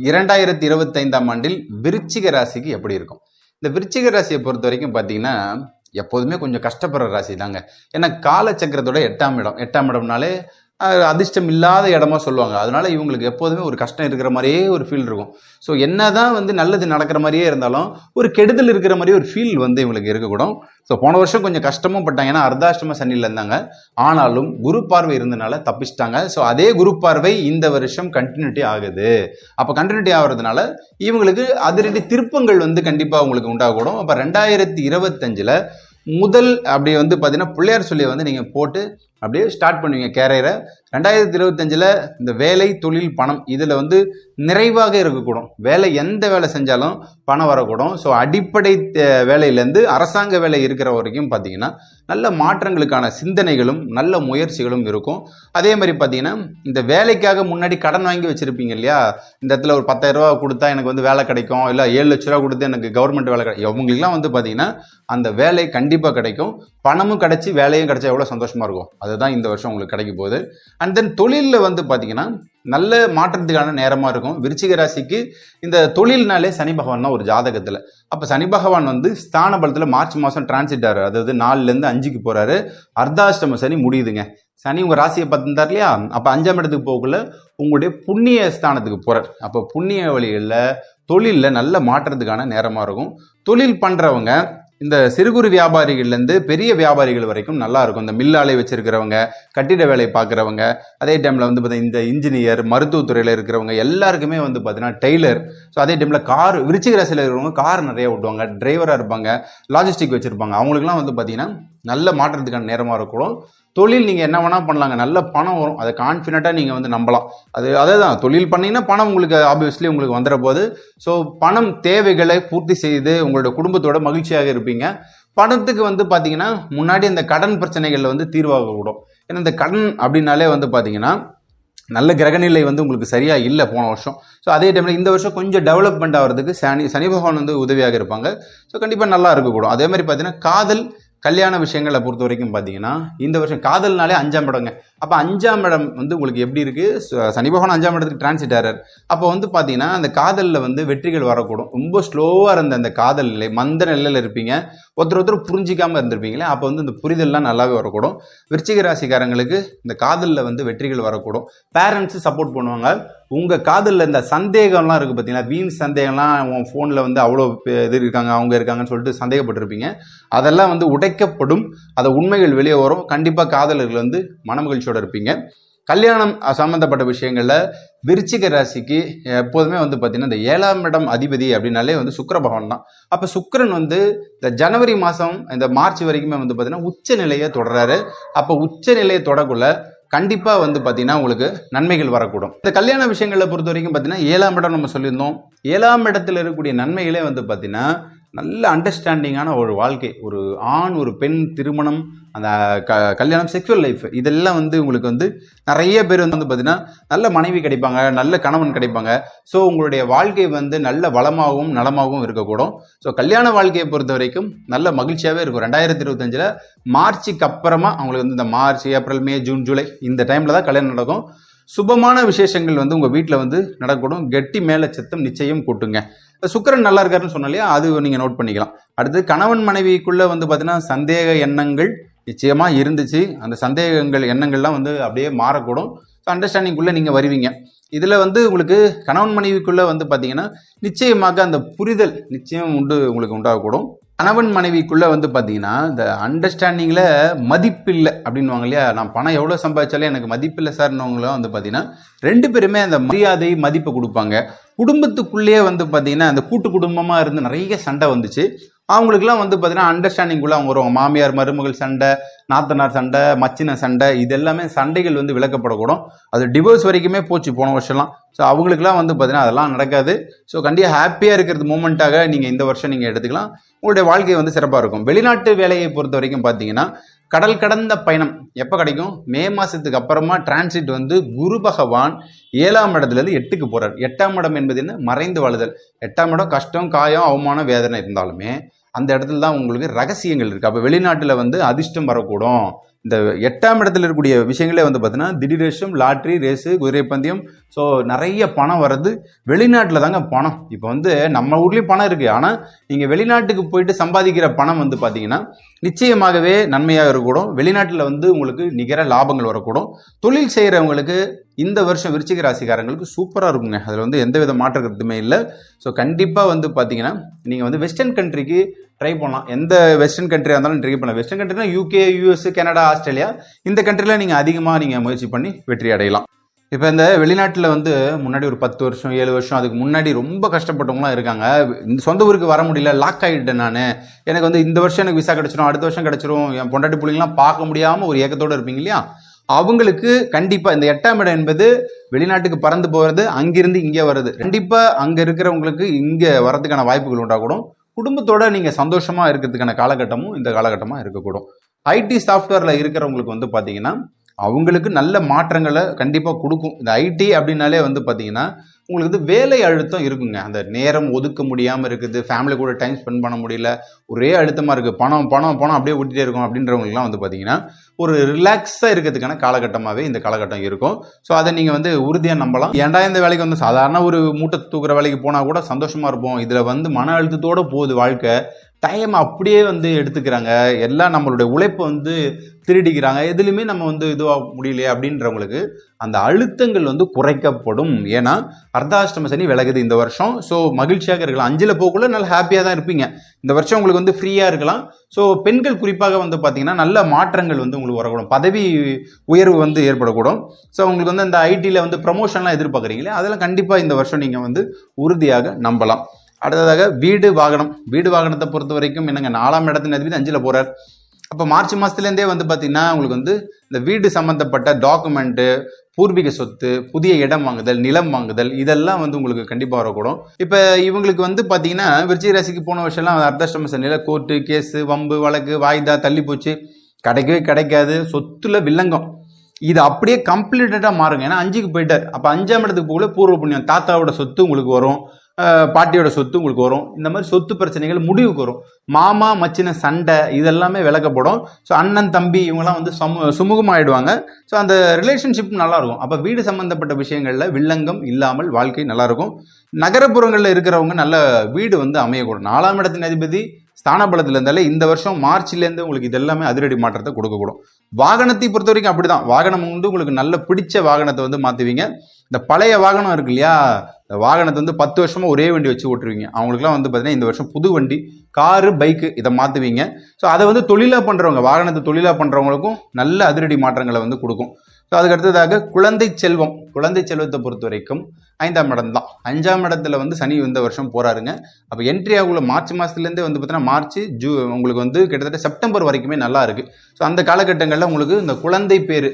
2025ஆம் ஆண்டில் விருச்சிக ராசிக்கு எப்படி இருக்கும்? இந்த விருச்சிக ராசியை பொறுத்த வரைக்கும் பார்த்தீங்கன்னா எப்போதுமே கொஞ்சம் கஷ்டப்படுற ராசி தாங்க. ஏன்னா காலச்சக்கரத்தோட 8ஆம் இடம், 8ஆம் இடம்னாலே அதிர்ஷ்டம் இல்லாத இடமா சொல்லுவாங்க. அதனால இவங்களுக்கு எப்போதுமே ஒரு கஷ்டம் இருக்கிற மாதிரியே ஒரு ஃபீல் இருக்கும். ஸோ என்னதான் நல்லது நடக்கிற மாதிரியே இருந்தாலும் ஒரு கெடுதல் இருக்கிற மாதிரியே ஒரு ஃபீல் இவங்களுக்கு இருக்கக்கூடும். ஸோ போன வருஷம் கொஞ்சம் கஷ்டமும் பட்டாங்க, ஏன்னா அர்த்தாஷ்டம சனியில் இருந்தாங்க. ஆனாலும் குரு பார்வை இருந்தனால தப்பிச்சிட்டாங்க. ஸோ அதே குரு பார்வை இந்த வருஷம் கண்டினியூட்டி ஆகுது. அப்போ கண்டினியூட்டி ஆகுறதுனால இவங்களுக்கு அதிரடி திருப்பங்கள் கண்டிப்பாக உங்களுக்கு உண்டாகக்கூடும். அப்போ 2025ல் முதல் அப்படி பார்த்தீங்கன்னா பிள்ளையார் சொல்லியை நீங்கள் போட்டு அப்படியே ஸ்டார்ட் பண்ணுவீங்க கேரியரை. 2025ல் இந்த வேலை, தொழில், பணம் இதில் நிறைவாக இருக்கக்கூடும். வேலை எந்த வேலை செஞ்சாலும் பணம் வரக்கூடும். ஸோ அடிப்படை வேலையிலேருந்து அரசாங்க வேலை இருக்கிற வரைக்கும் பார்த்தீங்கன்னா நல்ல மாற்றங்களுக்கான சிந்தனைகளும் நல்ல முயற்சிகளும் இருக்கும். அதே மாதிரி பார்த்தீங்கன்னா இந்த வேலைக்காக முன்னாடி கடன் வாங்கி வச்சுருப்பீங்க இல்லையா, இந்த இடத்துல ஒரு 10,000 ரூபா கொடுத்தா எனக்கு வேலை கிடைக்கும், இல்லை 7 லட்ச ரூபா கொடுத்து எனக்கு கவர்மெண்ட் வேலை கிடைக்கும், அவங்களுக்குலாம் பார்த்தீங்கன்னா அந்த வேலை கண்டிப்பாக கிடைக்கும். பணமும் கிடைச்சி வேலையும் கிடைச்சா எவ்வளோ சந்தோஷமாக இருக்கும். அதுதான் இந்த வருஷம் உங்களுக்கு கிடைக்க போகுது. அண்ட் தென் தொழிலில் பார்த்தீங்கன்னா நல்ல மாற்றத்துக்கான நேரமாக இருக்கும். விருச்சிக ராசிக்கு இந்த தொழில்னாலே சனி பகவான் தான் ஒரு ஜாதகத்தில். அப்போ சனி பகவான் ஸ்தான பலத்தில் மார்ச் மாதம் டிரான்சிட் ஆகிறார். அதாவது 4லேருந்து 5க்கு போகிறாரு. அர்த்தாஷ்டம சனி முடியுதுங்க. சனி உங்கள் ராசியை பார்த்துருந்தார் இல்லையா, அப்போ 5ஆம் இடத்துக்கு போகக்குள்ள உங்களுடைய புண்ணிய ஸ்தானத்துக்கு போகிறார். அப்போ புண்ணிய வழிகளில் தொழிலில் நல்ல மாற்றத்துக்கான நேரமாக இருக்கும். தொழில் பண்ணுறவங்க இந்த சிறு குறு வியாபாரிகள்லேருந்து பெரிய வியாபாரிகள் வரைக்கும் நல்லா இருக்கும். இந்த மில்லாலை வச்சிருக்கிறவங்க, கட்டிட வேலை பார்க்குறவங்க, அதே டைமில் பார்த்தீங்கன்னா இந்த இன்ஜினியர், மருத்துவத்துறையில் இருக்கிறவங்க எல்லாருக்குமே பார்த்தீங்கன்னா டெய்லர். ஸோ அதே டைமில் கார், விருச்சிக ராசியில் இருக்கிறவங்க கார் நிறைய ஓட்டுவாங்க, டிரைவராக இருப்பாங்க, லாஜிஸ்டிக் வச்சுருப்பாங்க. அவங்களுக்குலாம் பார்த்தீங்கன்னா நல்ல மாற்றத்துக்கான நேரமாக இருக்கணும். தொழில் நீங்கள் என்ன வேணால் பண்ணலாங்க, நல்ல பணம் வரும். அதை கான்ஃபிடென்ட்டாக நீங்கள் நம்பலாம். அதே தான் தொழில் பண்ணிங்கன்னா பணம் உங்களுக்கு ஆப்வியஸ்லி உங்களுக்கு வந்துட போகுது. ஸோ பணம் தேவைகளை பூர்த்தி செய்து உங்களோட குடும்பத்தோட மகிழ்ச்சியாக இருப்பீங்க. பணத்துக்கு பார்த்தீங்கன்னா முன்னாடி இந்த கடன் பிரச்சனைகளில் தீர்வாகக்கூடும். ஏன்னா இந்த கடன் அப்படின்னாலே பார்த்தீங்கன்னா நல்ல கிரகநிலை உங்களுக்கு சரியாக இல்லை போன வருஷம். ஸோ அதே டைமில் இந்த வருஷம் கொஞ்சம் டெவலப்மெண்ட் ஆகிறதுக்கு சனி பகவான் உதவியாக இருப்பாங்க. ஸோ கண்டிப்பாக நல்லா இருக்கக்கூடும். அதே மாதிரி பார்த்தீங்கன்னா காதல், கல்யாண விஷயங்களை பொறுத்த வரைக்கும் பார்த்தீங்கன்னா இந்த வருஷம் காதல்னாலே 5ஆம் இடங்க. அப்போ 5ஆம் இடம் உங்களுக்கு எப்படி இருக்குது, சனி பகவான் 5ஆம் இடத்துக்கு டிரான்சிட் ஆகிறார். அப்போ பார்த்தீங்கன்னா அந்த காதலில் வெற்றிகள் வரக்கூடும். ரொம்ப ஸ்லோவாக இருந்த அந்த காதல் நிலை, மந்த நிலையில் இருப்பீங்க, ஒருத்தர் புரிஞ்சிக்காமல் இருந்திருப்பீங்களே, அப்போ இந்த புரிதல்லாம் நல்லாவே வரக்கூடும். விருச்சிக ராசிக்காரங்களுக்கு இந்த காதலில் வெற்றிகள் வரக்கூடும். பேரண்ட்ஸு சப்போர்ட் பண்ணுவாங்க. உங்கள் காதலில் இந்த சந்தேகம்லாம் இருக்குது பார்த்தீங்களா, வீண் சந்தேகம்லாம் உன் ஃபோனில் அவ்வளோ இது இருக்காங்க அவங்க இருக்காங்கன்னு சொல்லிட்டு சந்தேகப்பட்டிருப்பீங்க. அதெல்லாம் உடைக்கப்படும். அதை உண்மைகள் வெளியே வரும். கண்டிப்பாக காதலர்கள் மனமகிழ்ச்சியோடு இருப்பீங்க. கல்யாணம் சம்மந்தப்பட்ட விஷயங்களில் விருச்சிக ராசிக்கு எப்போதுமே பார்த்தீங்கன்னா இந்த 7ஆம் இடம் அதிபதி அப்படின்னாலே சுக்கிர பகவான் தான். அப்போ சுக்கிரன் இந்த ஜனவரி மாதம் இந்த மார்ச் வரைக்குமே பார்த்தீங்கன்னா உச்ச நிலையை தொடர்றாரு. அப்போ உச்ச நிலையை தொடக்குள்ள கண்டிப்பாக பார்த்தீங்கன்னா உங்களுக்கு நன்மைகள் வரக்கூடும். இந்த கல்யாண விஷயங்களை பொறுத்த வரைக்கும் பார்த்தீங்கன்னா 7ஆம் இடம் நம்ம சொல்லியிருந்தோம். 7ஆம் இடத்துல இருக்கக்கூடிய நன்மைகளே பார்த்தீங்கன்னா நல்ல அண்டர்ஸ்டாண்டிங்கான ஒரு வாழ்க்கை, ஒரு ஆண் ஒரு பெண் திருமணம், அந்த கல்யாணம், செக்ஷுவல் லைஃப், இதெல்லாம் உங்களுக்கு நிறைய பேர் பார்த்தீங்கன்னா நல்ல மனைவி கிடைப்பாங்க, நல்ல கணவன் கிடைப்பாங்க. ஸோ உங்களுடைய வாழ்க்கை நல்ல வளமாகவும் நலமாகவும் இருக்கக்கூடும். ஸோ கல்யாண வாழ்க்கையை பொறுத்த வரைக்கும் நல்ல மகிழ்ச்சியாகவே இருக்கும். 2025ல் மார்ச்சுக்கு அப்புறமா அவங்களுக்கு இந்த மார்ச், ஏப்ரல், மே, ஜூன், ஜூலை இந்த டைமில் தான் கல்யாணம் நடக்கும். சுபமான விசேஷங்கள் உங்கள் வீட்டில் நடக்கூடும். கெட்டி மேலே சத்தம் நிச்சயம் கூட்டுங்க. சுக்கிரன் நல்லா இருக்காருன்னு சொன்னாலையா, அது நீங்கள் நோட் பண்ணிக்கலாம். அடுத்து கணவன் மனைவிக்குள்ளே பார்த்தீங்கன்னா சந்தேக எண்ணங்கள் நிச்சயமாக இருந்துச்சு. அந்த சந்தேகங்கள் எண்ணங்கள்லாம் அப்படியே மாறக்கூடும். ஸோ அண்டர்ஸ்டாண்டிங்குள்ளே நீங்கள் வருவீங்க. இதில் உங்களுக்கு கணவன் மனைவிக்குள்ளே பார்த்தீங்கன்னா நிச்சயமாக அந்த புரிதல் நிச்சயம் உங்களுக்கு உண்டாகக்கூடும். கணவன் மனைவிக்குள்ளே பார்த்தீங்கன்னா இந்த அண்டர்ஸ்டாண்டிங்கில் மதிப்பில்லை அப்படின்வாங்க இல்லையா, நான் பணம் எவ்வளோ சம்பாதிச்சாலும் எனக்கு மதிப்பில்லை சார்னவங்களும் பார்த்தீங்கன்னா 2 பேருமே அந்த மரியாதை மதிப்பை கொடுப்பாங்க. குடும்பத்துக்குள்ளேயே பார்த்தீங்கன்னா அந்த கூட்டு குடும்பமாக இருந்து நிறைய சண்டை வந்துச்சு. அவங்களுக்குலாம் பார்த்தீங்கன்னா அண்டர்ஸ்டாண்டிங்குள்ளே அவங்க வருவாங்க. மாமியார் மருமகள் சண்டை, நாத்தனார் சண்டை, மச்சின சண்டை, இது எல்லாமே சண்டைகள் விளக்கப்படக்கூடும். அது டிவோர்ஸ் வரைக்குமே போச்சு போன வருஷம்லாம். ஸோ அவங்களுக்குலாம் பார்த்தீங்கன்னா அதெல்லாம் நடக்காது. ஸோ கண்டிப்பாக ஹாப்பியாக இருக்கிறது மூமெண்ட்டாக நீங்கள் இந்த வருஷம் நீங்கள் எடுத்துக்கலாம். உங்களுடைய வாழ்க்கை சிறப்பாக இருக்கும். வெளிநாட்டு வேலையை பொறுத்த வரைக்கும் பார்த்தீங்கன்னா கடல் கடந்த பயணம் எப்போ கிடைக்கும், மே மாதத்துக்கு அப்புறமா டிரான்சிட் குரு பகவான் 7ஆம் இடத்துலேருந்து 8க்கு போகிறார். 8ஆம் இடம் என்பது என்ன, மறைந்து வாழுதல். 8ஆம் இடம் கஷ்டம், காயம், அவமானம், வேதனை இருந்தாலுமே அந்த இடத்துல தான் உங்களுக்கு ரகசியங்கள் இருக்குது. அப்போ வெளிநாட்டில் அதிர்ஷ்டம் வரக்கூடும், இந்த 8ஆம் இடத்துல இருக்கக்கூடிய விஷயங்களே வந்து பார்த்தீங்கன்னா திடீரேஷம், லாட்ரி, ரேஸு, குதிரை பந்தயம். ஸோ நிறைய பணம் வர்றது வெளிநாட்டில் தாங்க பணம். இப்போ வந்து நம்ம ஊர்லேயும் பணம் இருக்குது, ஆனால் நீங்கள் வெளிநாட்டுக்கு போயிட்டு சம்பாதிக்கிற பணம் வந்து பார்த்தீங்கன்னா நிச்சயமாகவே நன்மையாக இருக்கக்கூடும். வெளிநாட்டில் வந்து உங்களுக்கு நிகர லாபங்கள் வரக்கூடும். தொழில் செய்கிறவங்களுக்கு இந்த வருஷம் விருச்சிக ராசிக்காரங்களுக்கு சூப்பராக இருக்குங்க. அதில் வந்து எந்த வித மாற்ற கருத்துமே இல்லை. ஸோ கண்டிப்பாக வந்து பார்த்தீங்கன்னா நீங்கள் வந்து வெஸ்டர்ன் கண்ட்ரிக்கு ட்ரை பண்ணலாம். எந்த வெஸ்டர்ன் கண்ட்ரியாக இருந்தாலும் ட்ரை பண்ணலாம். வெஸ்டர்ன் கண்ட்ரினா யூகே, யூஎஸ், கனடா, ஆஸ்திரேலியா, இந்த கண்ட்ரியில் நீங்கள் அதிகமாக நீங்கள் முயற்சி பண்ணி வெற்றி அடையலாம். இப்போ இந்த வெளிநாட்டில் வந்து முன்னாடி ஒரு 10 வருஷம் 7 வருஷம் அதுக்கு முன்னாடி ரொம்ப கஷ்டப்பட்டவங்களாம் இருக்காங்க. இந்த சொந்த ஊருக்கு வர முடியல, லாக் ஆகிட்டேன் நான், எனக்கு வந்து இந்த வருஷம் எனக்கு விசா கிடச்சிரும், அடுத்த வருஷம் கிடச்சிரும், என் பொண்டாட்டி பிள்ளைங்களாம் பார்க்க முடியாமல் ஒரு ஏக்கத்தோடு இருப்பீங்க இல்லையா, அவங்களுக்கு கண்டிப்பாக இந்த 8ஆம் இடம் என்பது வெளிநாட்டுக்கு பறந்து போகிறது, அங்கிருந்து இங்கே வர்றது. கண்டிப்பாக அங்கே இருக்கிறவங்களுக்கு இங்கே வரதுக்கான வாய்ப்புகள் உண்டாகக்கூடும். குடும்பத்தோட நீங்கள் சந்தோஷமாக இருக்கிறதுக்கான காலகட்டமும் இந்த காலகட்டமாக இருக்கக்கூடும். ஐடி சாஃப்ட்வேரில் இருக்கிறவங்களுக்கு வந்து பார்த்தீங்கன்னா அவங்களுக்கு நல்ல மாற்றங்களை கண்டிப்பாக கொடுக்கும். இந்த ஐடி அப்படின்னாலே வந்து பார்த்தீங்கன்னா உங்களுக்கு வந்து வேலை அழுத்தம் இருக்குங்க. அந்த நேரம் ஒதுக்க முடியாமல் இருக்குது, ஃபேமிலி கூட டைம் ஸ்பெண்ட் பண்ண முடியல, ஒரே அழுத்தமாக இருக்குது, பணம் பணம் பணம் அப்படியே விட்டுட்டே இருக்கும் அப்படின்றவங்களுக்குலாம் வந்து பார்த்தீங்கன்னா ஒரு ரிலாக்ஸாக இருக்கிறதுக்கான காலகட்டமாகவே இந்த காலகட்டம் இருக்கும். ஸோ அதை நீங்கள் வந்து உறுதியாக நம்பலாம். ஏன்டா இந்த வேலைக்கு வந்து சாதாரண ஒரு மூட்டை தூக்குற வேலைக்கு போனால் கூட சந்தோஷமாக இருப்போம், இதில் வந்து மன அழுத்தத்தோடு போகுது வாழ்க்கை, டைம் அப்படியே வந்து எடுத்துக்கிறாங்க, எல்லாம் நம்மளுடைய உழைப்பை வந்து திருடிக்கிறாங்க, எதுலையுமே நம்ம வந்து இதுவாக முடியலையே அப்படின்றவங்களுக்கு அந்த அழுத்தங்கள் வந்து குறைக்கப்படும். ஏன்னா அர்த்தாஷ்டம சனி விலகுது இந்த வருஷம். ஸோ மகிழ்ச்சியாக இருக்கலாம், 5ல் போக்குள்ள நல்ல ஹாப்பியாக தான் இருப்பீங்க. இந்த வருஷம் உங்களுக்கு வந்து ஃப்ரீயாக இருக்கலாம். ஸோ பெண்கள் குறிப்பாக வந்து பார்த்தீங்கன்னா நல்ல மாற்றங்கள் வந்து உங்களுக்கு வரக்கூடும், பதவி உயர்வு வந்து ஏற்படக்கூடும். ஸோ உங்களுக்கு வந்து அந்த ஐடியில் வந்து ப்ரமோஷன்லாம் எதிர்பார்க்குறீங்களே, அதெல்லாம் கண்டிப்பாக இந்த வருஷம் நீங்கள் வந்து உறுதியாக நம்பலாம். அடுத்ததாக வீடு வாகனம். வீடு வாகனத்தை பொறுத்த வரைக்கும் என்னங்க, 4ஆம் இடத்தின் அதிபதி 5ல் போகிறார். அப்போ மார்ச் மாதத்துலேருந்தே வந்து பார்த்தீங்கன்னா உங்களுக்கு வந்து இந்த வீடு சம்மந்தப்பட்ட டாக்குமெண்ட்டு, பூர்வீக சொத்து, புதிய இடம் வாங்குதல், நிலம் வாங்குதல், இதெல்லாம் வந்து உங்களுக்கு கண்டிப்பாக வரக்கூடும். இப்போ இவங்களுக்கு வந்து பார்த்தீங்கன்னா விருச்சிக ராசிக்கு போன வருஷம்லாம் அர்த்தாஷ்டம சனியில் கோர்ட்டு கேஸு, வம்பு வழக்கு, வாய்தா, தள்ளி போச்சு, கிடைக்கவே கிடைக்காது, சொத்துல வில்லங்கம், இது அப்படியே கம்ப்ளீட்டடாக மாறுங்க. ஏன்னா 5க்கு போயிட்டார். அப்போ 5ஆம் இடத்துக்கு போகல பூர்வ புண்ணியம், தாத்தாவோட சொத்து உங்களுக்கு வரும், பாட்டியோட சொத்து உங்களுக்கு வரும். இந்த மாதிரி சொத்து பிரச்சனைகள் முடிவுக்கு வரும். மாமா மச்சின சண்டை இதெல்லாமே விளக்கப்படும். ஸோ அண்ணன் தம்பி இவங்கெல்லாம் வந்து சுமூகமாயிடுவாங்க. ஸோ அந்த ரிலேஷன்ஷிப் நல்லாயிருக்கும். அப்போ வீடு சம்மந்தப்பட்ட விஷயங்களில் வில்லங்கம் இல்லாமல் வாழ்க்கை நல்லாயிருக்கும். நகரப்புறங்களில் இருக்கிறவங்க நல்ல வீடு வந்து அமையக்கூடும். 4ஆம் இடத்தின் அதிபதி ஸ்தானபலத்தில் இருந்தாலே இந்த வருஷம் மார்ச்லேருந்து உங்களுக்கு இதெல்லாமே அதிரடி மாற்றத்தை கொடுக்கக்கூடும். வாகனத்தை பொறுத்த வரைக்கும் அப்படிதான். வாகனம் வந்து உங்களுக்கு நல்ல பிடிச்ச வாகனத்தை வந்து மாற்றுவீங்க. இந்த பழைய வாகனம் இருக்கு இல்லையா, இந்த வாகனத்தை வந்து 10 வருஷமாக ஒரே வண்டி வச்சு ஓட்டுருவீங்க. அவங்களுக்குலாம் வந்து பார்த்தீங்கன்னா இந்த வருஷம் புது வண்டி, காரு, பைக்கு இதை மாற்றுவீங்க. ஸோ அதை வந்து தொழிலாக பண்ணுறவங்க, வாகனத்தை தொழிலாக பண்ணுறவங்களுக்கும் நல்ல அதிரடி மாற்றங்களை வந்து கொடுக்கும். ஸோ அதுக்கு அடுத்ததாக குழந்தை செல்வம். குழந்தை செல்வத்தை பொறுத்த வரைக்கும் 5ஆம் இடம் தான். 5ஆம் இடத்துல வந்து சனி இந்த வருஷம் போகிறாருங்க. அப்போ என்ட்ரி ஆகுள்ள மார்ச் மாதத்துலேருந்தே வந்து பார்த்தீங்கன்னா மார்ச் உங்களுக்கு வந்து கிட்டத்தட்ட செப்டம்பர் வரைக்குமே நல்லா இருக்குது. ஸோ அந்த காலகட்டங்களில் உங்களுக்கு இந்த குழந்தை பேர்,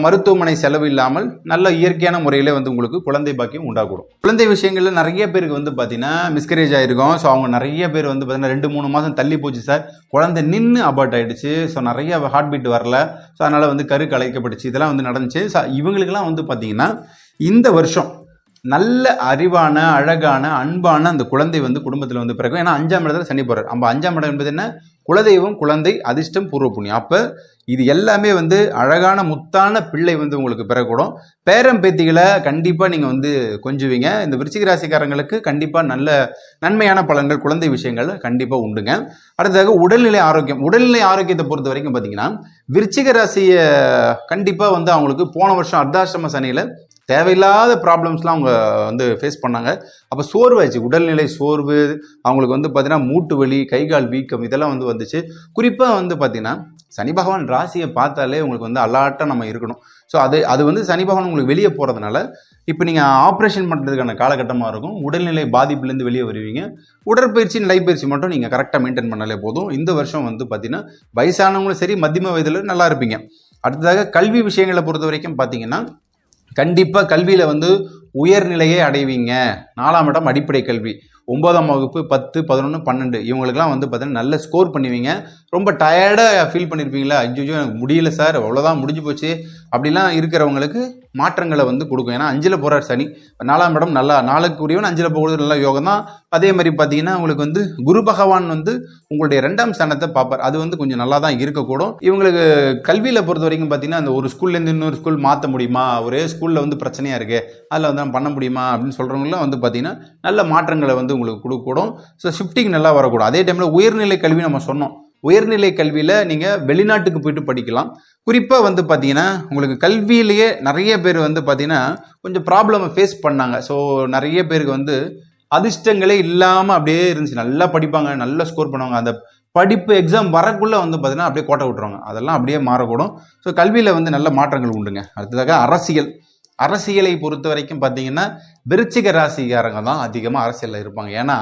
மருத்துவமனை செலவு இல்லாமல் நல்ல இயற்கையான முறையில் வந்து உங்களுக்கு குழந்தை பாக்கியம் உண்டாகக்கூடும். குழந்தை விஷயங்களில் நிறைய பேருக்கு வந்து பார்த்தீங்கன்னா மிஸ்கரேஜ் ஆகிருக்கும். ஸோ அவங்க நிறைய பேர் வந்து பார்த்தீங்கன்னா 2-3 மாதம் தள்ளி போச்சு சார், குழந்தை நின்று அபார்ட் ஆகிடுச்சு, ஸோ நிறைய ஹார்ட் பீட் வரல, ஸோ அதனால் வந்து கரு கலைக்கப்பட்டுச்சு, இதெல்லாம் வந்து நடந்துச்சு. ஸோ இவங்களுக்கெல்லாம் வந்து பார்த்தீங்கன்னா இந்த வருஷம் நல்ல அறிவான, அழகான, அன்பான அந்த குழந்தை வந்து குடும்பத்தில் வந்து பிறக்கும். ஏன்னா 5ஆம் இடத்துல சனி போகிறார். நம்ம 5ஆம் இடம் என்பது என்ன, குலதெய்வம், குழந்தை, அதிர்ஷ்டம், பூர்வ புண்ணியம். அப்போ இது எல்லாமே வந்து அழகான முத்தான பிள்ளை வந்து உங்களுக்கு பிறக்கூடும். பேரம் பேத்திகளை கண்டிப்பாக நீங்கள் வந்து கொஞ்சுவீங்க. இந்த விருச்சிக ராசிக்காரங்களுக்கு கண்டிப்பாக நல்ல நன்மையான பலன்கள் குழந்தை விஷயங்கள் கண்டிப்பாக உண்டுங்க. அடுத்ததாக உடல்நிலை ஆரோக்கியம். உடல்நிலை ஆரோக்கியத்தை பொறுத்த வரைக்கும் பார்த்தீங்கன்னா விருச்சிக ராசியை கண்டிப்பாக வந்து அவங்களுக்கு போன வருஷம் அர்த்தாஷ்டம சனியில் தேவையில்லாத ப்ராப்ளம்ஸ்லாம் அவங்க வந்து ஃபேஸ் பண்ணாங்க. அப்போ சோர்வாயிடுச்சு, உடல்நிலை சோர்வு, அவங்களுக்கு வந்து பார்த்தீங்கன்னா மூட்டு வலி, கை கால் வீக்கம், இதெல்லாம் வந்து வந்துச்சு. குறிப்பாக வந்து பார்த்தீங்கன்னா சனி பகவான் ராசியை பார்த்தாலே உங்களுக்கு வந்து அலாட்டாக நம்ம இருக்கணும். ஸோ அது வந்து சனி பகவான் உங்களுக்கு வெளியே போகிறதுனால இப்போ நீங்கள் ஆப்ரேஷன் பண்ணுறதுக்கான காலகட்டமாக இருக்கும். உடல்நிலை பாதிப்புலேருந்து வெளியே வருவீங்க. உடற்பயிற்சி, நிலைப்பயிற்சி மட்டும் நீங்கள் கரெக்டாக மெயின்டைன் பண்ணாலே போதும். இந்த வருஷம் வந்து பார்த்தீங்கன்னா வயசானவங்களும் சரி, மத்தியம வயதில் நல்லா இருப்பீங்க. அடுத்ததாக கல்வி விஷயங்களை பொறுத்த வரைக்கும் பார்த்தீங்கன்னா கண்டிப்பாக கல்வியில் வந்து உயர்நிலையை அடைவீங்க. 4ஆம் இடம் அடிப்படை கல்வி, 9ஆம் வகுப்பு, 10, 11, 12 இவங்களுக்குலாம் வந்து பார்த்தீங்கன்னா நல்ல ஸ்கோர் பண்ணுவீங்க. ரொம்ப டயர்டாக ஃபீல் பண்ணியிருப்பீங்களா, ஐயோ எனக்கு முடியல சார், அவ்வளோதான் முடிஞ்சு போச்சு அப்படிலாம் இருக்கிறவங்களுக்கு மாற்றங்களை வந்து கொடுக்கும். ஏன்னா 5ல் போகிறார் சனி, 4ஆம் இடம் நல்லா, நாளுக்குரியவன் 5ல் போகிறது நல்ல யோகம் தான். அதே மாதிரி பார்த்தீங்கன்னா உங்களுக்கு வந்து குரு பகவான் வந்து உங்களுடைய 2ஆம் ஸ்தானத்தை பார்ப்பார். அது வந்து கொஞ்சம் நல்லா தான் இருக்கக்கூடும். இவங்களுக்கு கல்வியில் பொறுத்த வரைக்கும் பார்த்தீங்கன்னா அந்த ஒரு ஸ்கூல்லேருந்து இன்னொரு ஸ்கூல் மாற்ற முடியுமா, ஒரே ஸ்கூலில் வந்து பிரச்சனையாக இருக்குது, அதில் வந்து பண்ண முடியுமா அப்படின்னு சொல்கிறவங்களாம் வந்து பார்த்தீங்கன்னா நல்ல மாற்றங்களை வந்து உங்களுக்கு கொடுக்கக்கூடும். ஸோ ஷிஃப்டிங் நல்லா வரக்கூடும். அதே டைமில் உயர்நிலை கல்வி நம்ம சொன்னோம், உயர்நிலை கல்வியில் நீங்கள் வெளிநாட்டுக்கு போயிட்டு படிக்கலாம். குறிப்பாக வந்து பார்த்தீங்கன்னா உங்களுக்கு கல்வியிலேயே நிறைய பேர் வந்து பார்த்தீங்கன்னா கொஞ்சம் ப்ராப்ளமை ஃபேஸ் பண்ணாங்க. ஸோ நிறைய பேருக்கு வந்து அதிர்ஷ்டங்களே இல்லாமல் அப்படியே இருந்துச்சு. நல்லா படிப்பாங்க, நல்லா ஸ்கோர் பண்ணுவாங்க, அந்த படிப்பு எக்ஸாம் வரக்குள்ளே வந்து பார்த்தீங்கன்னா அப்படியே கோட்டை விட்டுருவாங்க. அதெல்லாம் அப்படியே மாறக்கூடும். ஸோ கல்வியில் வந்து நல்ல மாற்றங்கள் உண்டுங்க. அடுத்ததாக அரசியலை பொறுத்த வரைக்கும் பார்த்தீங்கன்னா விருச்சிக ராசிக்காரங்க தான் அதிகமாக அரசியலில் இருப்பாங்க. ஏன்னா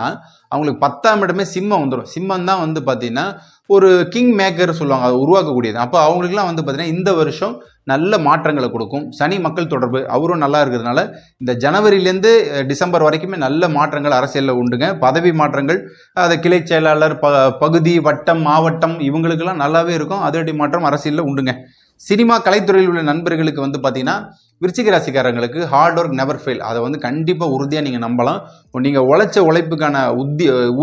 அவங்களுக்கு 10ஆம் இடமே சிம்மம் வந்துடும். சிம்மம் தான் வந்து பார்த்தீங்கன்னா ஒரு கிங் மேக்கர் சொல்லுவாங்க, அதை உருவாக்கக்கூடியது. அப்போ அவங்களுக்குலாம் வந்து பார்த்தீங்கன்னா இந்த வருஷம் நல்ல மாற்றங்களை கொடுக்கும். சனி மக்கள் தொடர்பு அவரும் நல்லா இருக்கிறதுனால இந்த ஜனவரியிலேருந்து டிசம்பர் வரைக்குமே நல்ல மாற்றங்கள் அரசியலில் உண்டுங்க. பதவி மாற்றங்கள், அது கிளை செயலாளர், பகுதி, வட்டம், மாவட்டம் இவங்களுக்கெல்லாம் நல்லாவே இருக்கும். அதிரடி மாற்றம் அரசியலில் உண்டுங்க. சினிமா கலைத்துறையில் உள்ள நண்பர்களுக்கு வந்து பார்த்தீங்கன்னா விருச்சிக ராசிக்காரங்களுக்கு ஹார்ட் ஒர்க் நெவர் ஃபெயில், அதை வந்து கண்டிப்பாக உறுதியாக நீங்கள் நம்பலாம். நீங்கள் உழைச்ச உழைப்புக்கான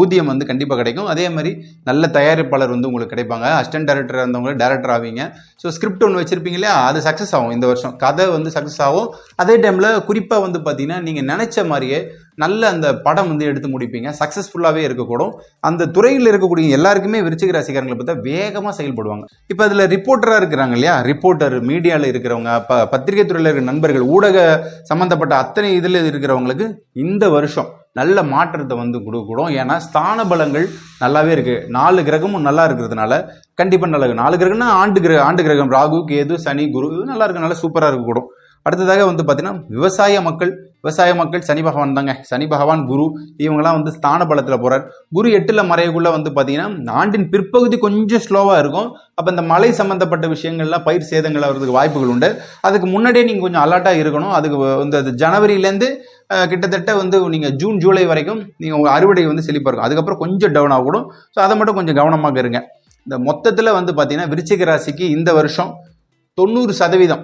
ஊதியம் வந்து கண்டிப்பாக கிடைக்கும். அதே மாதிரி நல்ல தயாரிப்பாளர் வந்து உங்களுக்கு கிடைப்பாங்க. அசிஸ்டன்ட் டைரக்டர் இருந்தவங்க டைரக்டர் ஆவீங்க. ஸோ ஸ்கிரிப்ட் ஒன்று வச்சிருப்பீங்க இல்லையா, அது சக்ஸஸ் ஆகும். இந்த வருஷம் கதை வந்து சக்ஸஸ் ஆகும். அதே டைமில் குறிப்பாக வந்து பார்த்தீங்கன்னா நீங்கள் நினைச்ச மாதிரியே நல்ல அந்த படம் வந்து எடுத்து முடிப்பீங்க. சக்ஸஸ்ஃபுல்லாகவே இருக்கக்கூடும். அந்த துறையில் இருக்கக்கூடிய எல்லாருக்குமே விருச்சிக ராசிக்காரங்களை பார்த்தா வேகமாக செயல்படுவாங்க. இப்போ அதில் ரிப்போர்ட்டராக இருக்கிறாங்க இல்லையா, ரிப்போர்ட்டர், மீடியாவில் இருக்கிறவங்க, பத்திரிகை துறையில் இருக்கிற நண்பர்கள், ஊடக சம்பந்தப்பட்ட அத்தனை இதில் இருக்கிறவங்களுக்கு இந்த வருஷம் நல்ல மாற்றத்தை வந்து கொடுக்கக்கூடும். ஏன்னா ஸ்தான பலங்கள் நல்லாவே இருக்கு. 4 கிரகமும் நல்லா இருக்கிறதுனால கண்டிப்பாக நல்லா இருக்கு. 4 கிரகம்னா ஆண்டு கிரகம் ராகு, கேது, சனி, குரு நல்லா இருக்கனால சூப்பராக இருக்கக்கூடும். அடுத்ததாக வந்து பார்த்தீங்கன்னா விவசாய மக்கள் சனி பகவான் தாங்க. சனி பகவான், குரு இவங்கெல்லாம் வந்து ஸ்தான பலத்தில் போகிறார். குரு 8ல் மறையக்குள்ள வந்து பார்த்தீங்கன்னா ஆண்டின் பிற்பகுதி கொஞ்சம் ஸ்லோவாக இருக்கும். அப்போ இந்த மழை சம்மந்தப்பட்ட விஷயங்கள்லாம் பயிர் சேதங்கள் ஆகிறதுக்கு வாய்ப்புகள் உண்டு. அதுக்கு முன்னாடியே நீங்கள் கொஞ்சம் அலர்ட்டாக இருக்கணும். அதுக்கு வந்து ஜனவரியிலேருந்து கிட்டத்தட்ட வந்து நீங்கள் ஜூன், ஜூலை வரைக்கும் நீங்கள் உங்கள் அறுவடை வந்து செழிப்பாக இருக்கும். அதுக்கப்புறம் கொஞ்சம் டவுன் ஆகக்கூடும். ஸோ அதை மட்டும் கொஞ்சம் கவனமாக இருங்க. இந்த மொத்தத்தில் வந்து பார்த்தீங்கன்னா விருச்சிக ராசிக்கு இந்த வருஷம் 90%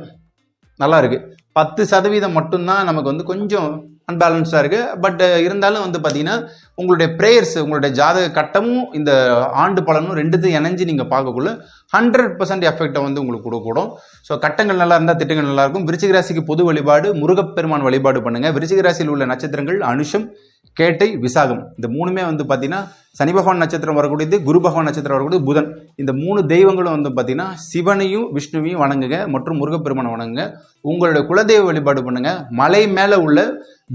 நல்லா இருக்கு. 10% மட்டும்தான் நமக்கு வந்து கொஞ்சம் அன்பேலன்ஸாக இருக்கு. பட் இருந்தாலும் வந்து பார்த்தீங்கன்னா உங்களுடைய ப்ரேயர்ஸ், உங்களுடைய ஜாதக கட்டமும் இந்த ஆண்டு பலனும் ரெண்டுத்தையும் இணைஞ்சு நீங்கள் பார்க்கக்குள்ள 100% எஃபெக்டை வந்து உங்களுக்கு கொடுக்கக்கூடும். ஸோ கட்டங்கள் நல்லா இருந்தால் திட்டங்கள் நல்லா இருக்கும். விருச்சிக ராசிக்கு பொது வழிபாடு முருகப்பெருமான் வழிபாடு பண்ணுங்க. விருச்சிக ராசியில் உள்ள நட்சத்திரங்கள் அனுஷம், கேட்டை, விசாகம். இந்த 3மே வந்து பார்த்தீங்கன்னா சனி பகவான் நட்சத்திரம் வரக்கூடியது, குரு பகவான் நட்சத்திரம் வரக்கூடியது, புதன். இந்த 3 தெய்வங்களும் வந்து பார்த்தீங்கன்னா சிவனையும் விஷ்ணுவையும் வணங்குங்க மற்றும் முருகப்பெருமானை வணங்குங்க. உங்களுடைய குலதெய்வ வழிபாடு பண்ணுங்க. மலை மேலே உள்ள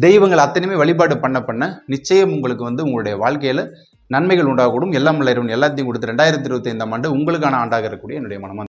தெய்வங்கள் அத்தனையுமே வழிபாடு பண்ண நிச்சயம் உங்களுக்கு வந்து உங்களுடைய வாழ்க்கையில் நன்மைகள் உண்டாகக்கூடும். எல்லாம் வல்ல இறைவன் எல்லாத்தையும் கொடுத்து 2025ஆம் ஆண்டு உங்களுக்கான ஆண்டாக இருக்கக்கூடிய என்னுடைய மனமார்ந்த